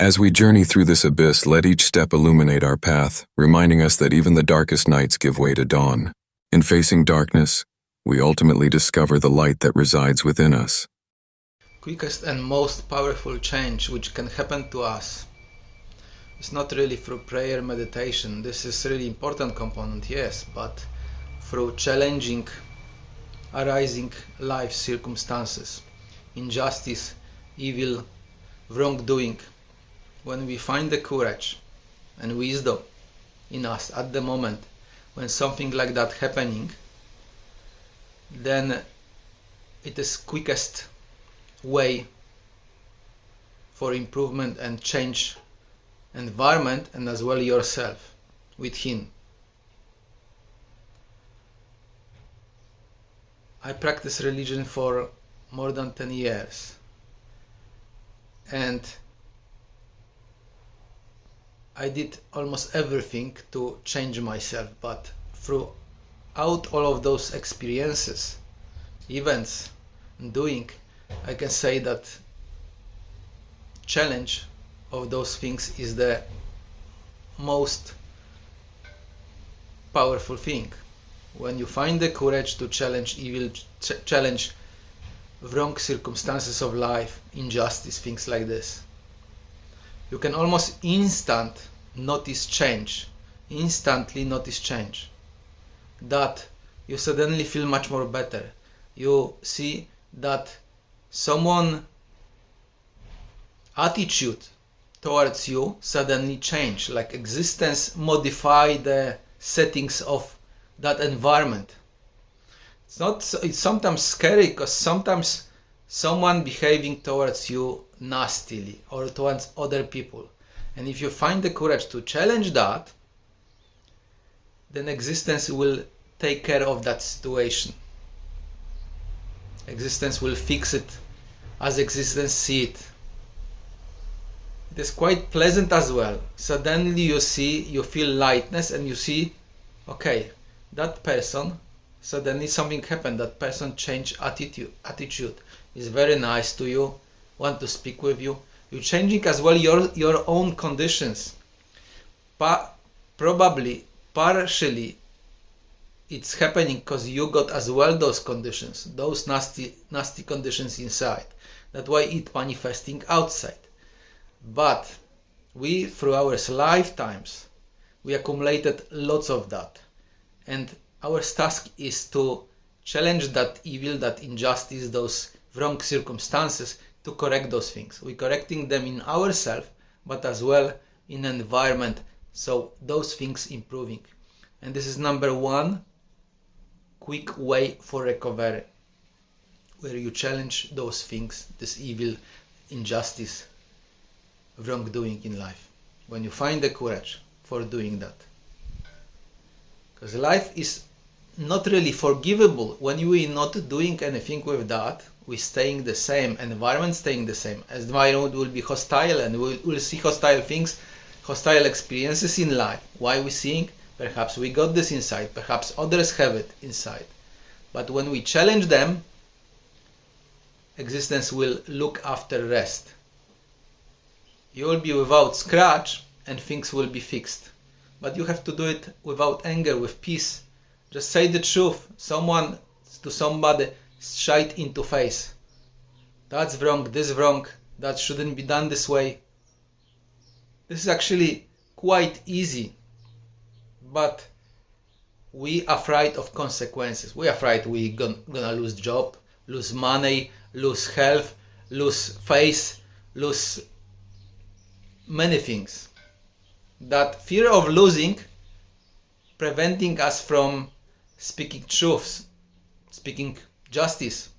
As we journey through this abyss, let each step illuminate our path, reminding us that even the darkest nights give way to dawn. In facing darkness, we ultimately discover the light that resides within us. Quickest and most powerful change which can happen to us is not really through prayer, meditation. This is a really important component, yes, but through challenging arising life circumstances, injustice, evil, wrongdoing. When we find the courage and wisdom in us at the moment when something like that happening, then it is quickest way for improvement and change environment and as well yourself within. I practice religion for more than 10 years and I did almost everything to change myself, but throughout all of those experiences, events, and doing, I can say that challenge of those things is the most powerful thing. When you find the courage to challenge evil, challenge wrong circumstances of life, injustice, things like this, you can almost instantly notice change, that you suddenly feel much more better. You see that someone's attitude towards you suddenly change, like existence modify the settings of that environment. It's sometimes scary because sometimes someone behaving towards you nastily or towards other people, and if you find the courage to challenge that, then existence will take care of that situation. Existence will fix it as existence see it. It is quite pleasant as well. Suddenly you feel lightness and you see, okay, that person, suddenly something happened, that person changed attitude, is very nice to you, want to speak with you. You're changing as well your own conditions. Probably, partially, it's happening because you got as well those conditions, those nasty conditions inside. That's why it's manifesting outside. But we, through our lifetimes, we accumulated lots of that. And our task is to challenge that evil, that injustice, those wrong circumstances, to correct those things. We're correcting them in ourselves, but as well in environment, so those things improving. And this is number one quick way for recovery, where you challenge those things, this evil, injustice, wrongdoing in life. When you find the courage for doing that. Because life is not really forgivable when you are not doing anything with that. We're staying the same, environment staying the same. Environment will be hostile and we'll see hostile things, hostile experiences in life. Why we seeing? Perhaps we got this inside, perhaps others have it inside. But when we challenge them, existence will look after rest. You will be without scratch and things will be fixed. But you have to do it without anger, with peace. Just say the truth. To somebody, shite into face. That's wrong, this wrong, that shouldn't be done this way. This is actually quite easy. But we are afraid of consequences. We are afraid we're gonna lose job, lose money, lose health, lose face, lose many things. That fear of losing preventing us from speaking truths, speaking justice.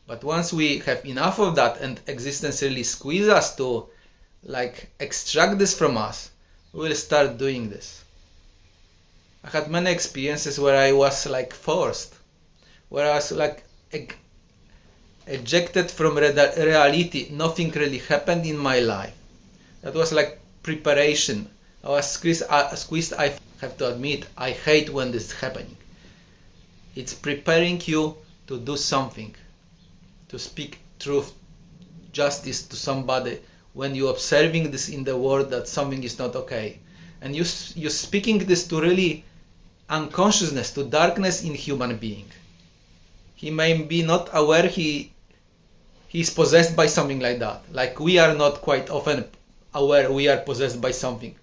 But once we have enough of that and existence really squeeze us to extract this from us, we will start doing this. I had many experiences where I was forced, where I was ejected from reality. Nothing really happened in my life. That was preparation. I was squeezed. I have to admit, I hate when this is happening. It's preparing you to do something, to speak truth, justice to somebody when you're observing this in the world that something is not okay. And you're speaking this to really unconsciousness, to darkness in human being. He may be not aware he's possessed by something like that. Like we are not quite often aware we are possessed by something.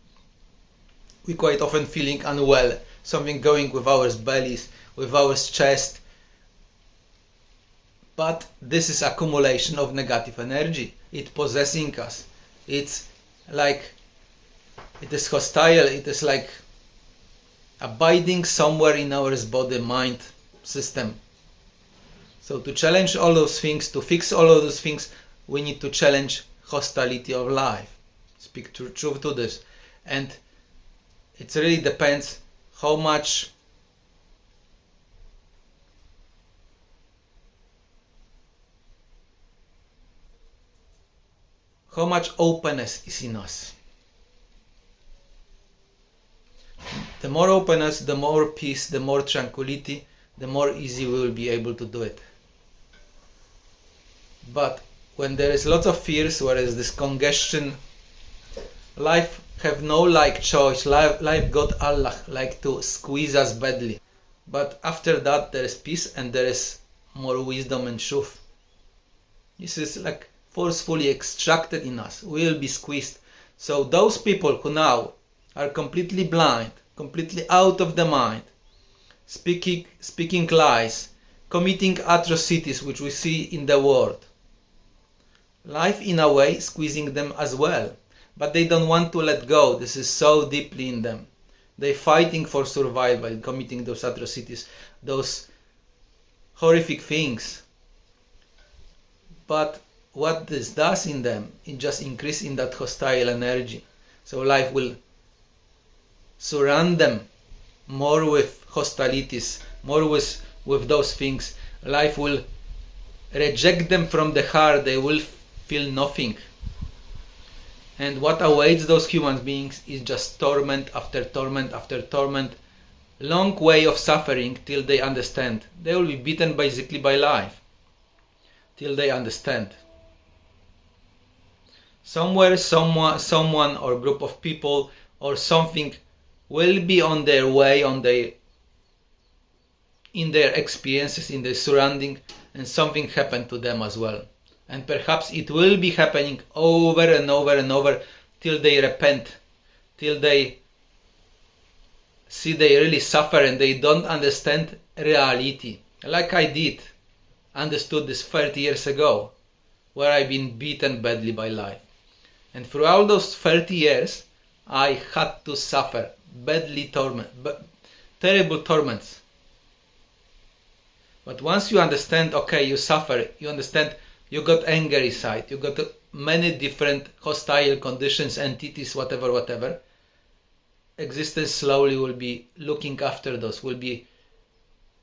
We quite often feeling unwell, something going with our bellies, with our chest. But this is accumulation of negative energy. It's possessing us. It's like, it is hostile, it is like abiding somewhere in our body, mind system. So to challenge all those things, to fix all of those things, we need to challenge hostility of life. Speak truth to this. And it really depends how much openness is in us. The more openness, the more peace, the more tranquility, the more easy we will be able to do it. But when there is lots of fears, whereas this congestion, life have no choice. Life got Allah to squeeze us badly. But after that there is peace and there is more wisdom and truth. This is forcefully extracted in us. We will be squeezed. So those people who now are completely blind, completely out of the mind, speaking lies, committing atrocities which we see in the world, life in a way squeezing them as well. But they don't want to let go. This is so deeply in them. They're fighting for survival, committing those atrocities, those horrific things. But what this does in them, it just increases in that hostile energy. So life will surround them more with hostilities, more with those things. Life will reject them from the heart. They will feel nothing. And what awaits those human beings is just torment after torment after torment. Long way of suffering till they understand. They will be beaten basically by life till they understand. Somewhere, someone or group of people or something will be on their way, in their experiences, in their surrounding, and something happened to them as well. And perhaps it will be happening over and over and over till they repent, till they see they really suffer and they don't understand reality. Like I understood this 30 years ago, where I've been beaten badly by life. And throughout those 30 years, I had to suffer badly terrible torments. But once you understand, okay, you suffer, you understand you got anger inside, you got many different hostile conditions, entities, whatever. Existence slowly will be looking after those, will be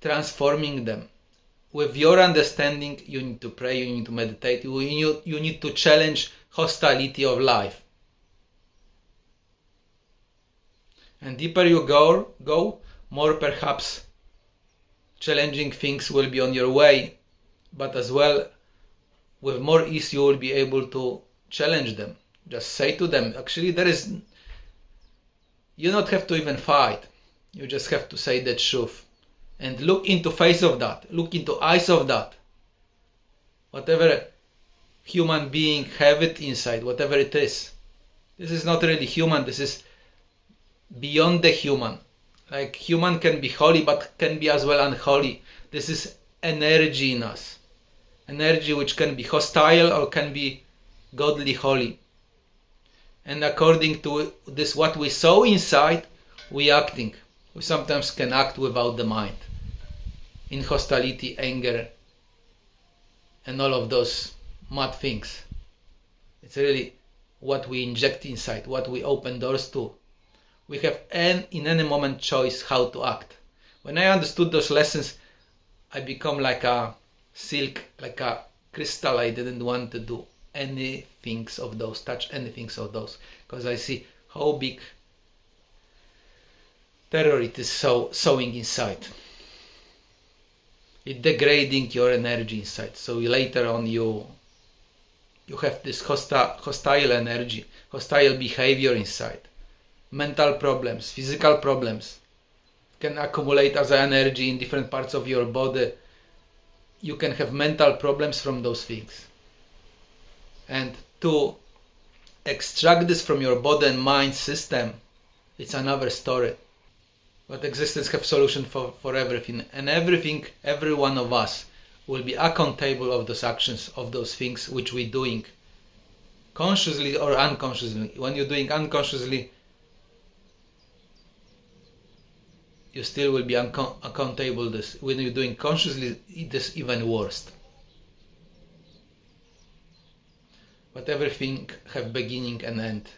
transforming them. With your understanding, you need to pray, you need to meditate, you need to challenge hostility of life. And deeper you go, more perhaps challenging things will be on your way, but as well with more ease you will be able to challenge them. Just say to them, actually you don't have to even fight. You just have to say the truth. And look into face of that. Look into eyes of that. Whatever human being have it inside, whatever it is. This is not really human. This is beyond the human. Like human can be holy but can be as well unholy. This is energy in us. Energy which can be hostile or can be godly holy. And according to this, what we saw inside, we acting. We sometimes can act without the mind. In hostility, anger, and all of those mad things. It's really what we inject inside, what we open doors to. We have in any moment choice how to act. When I understood those lessons, I become like a silk, like a crystal. I didn't want to do anything of those, touch anything of those, because I see how big terror it is sowing inside. It's degrading your energy inside, so later on you you have this hostile energy, hostile behavior inside. Mental problems, physical problems can accumulate as energy in different parts of your body. You can have mental problems from those things. And to extract this from your body and mind system, it's another story. But existence have solution for everything. And everything, every one of us will be accountable of those actions, of those things which we're doing. Consciously or unconsciously. When you're doing unconsciously, you still will be accountable this. When you're doing consciously, it is even worse. But everything have beginning and end.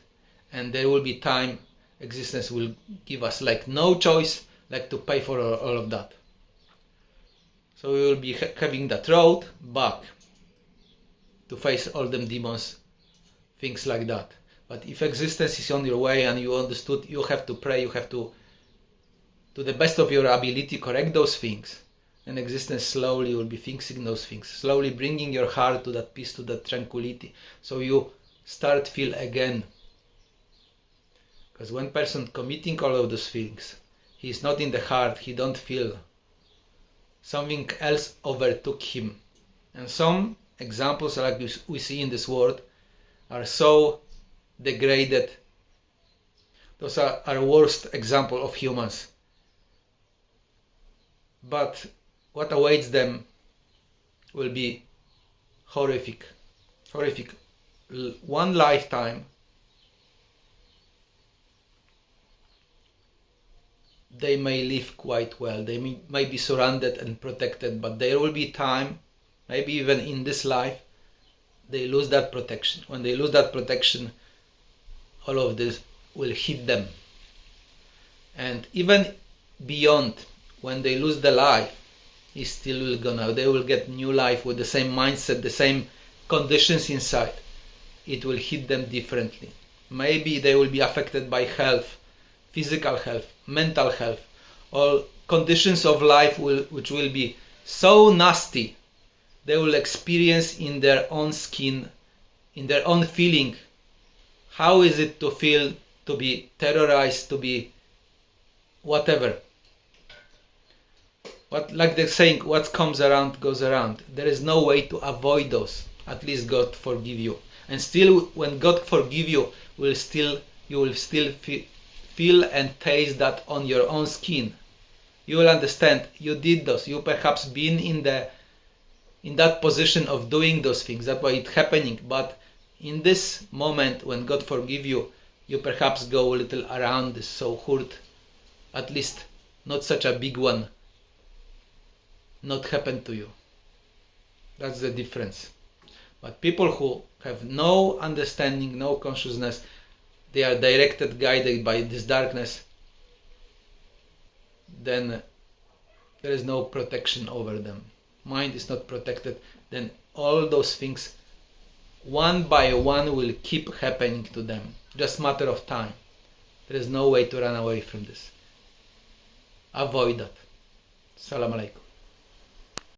And there will be time, existence will give us like no choice, like to pay for all of that. So we will be having that road back to face all them demons, things like that. But if existence is on your way and you understood, you have to pray, you have to the best of your ability, correct those things. And existence slowly will be fixing those things, slowly bringing your heart to that peace, to that tranquility. So you start feel again. Because when person committing all of those things, he is not in the heart, he don't feel. Something else overtook him. And some examples like we see in this world are so degraded. Those are worst example of humans. But what awaits them will be horrific. Horrific. One lifetime, they may live quite well. They may be surrounded and protected, but there will be time, maybe even in this life, they lose that protection. When they lose that protection, all of this will hit them. And even beyond, when they lose the life, is still will gonna, they will get new life with the same mindset, the same conditions inside. It will hit them differently. Maybe they will be affected by health, physical health, mental health, all conditions of life which will be so nasty, they will experience in their own skin, in their own feeling. How is it to feel, to be terrorized, to be whatever. Like they're saying, what comes around goes around. There is no way to avoid those. At least God forgive you. And still, when God forgive you, you will still feel and taste that on your own skin. You will understand you did those. You perhaps been in that position of doing those things. That's why it's happening. But in this moment, when God forgive you, you perhaps go a little around this, so hurt. At least not such a big one not happen to you. That's the difference. But people who have no understanding, no consciousness, they are directed, guided by this darkness, then there is no protection over them. Mind is not protected, then all those things one by one will keep happening to them. Just matter of time. There is no way to run away from this. Avoid that. Salam alaikum.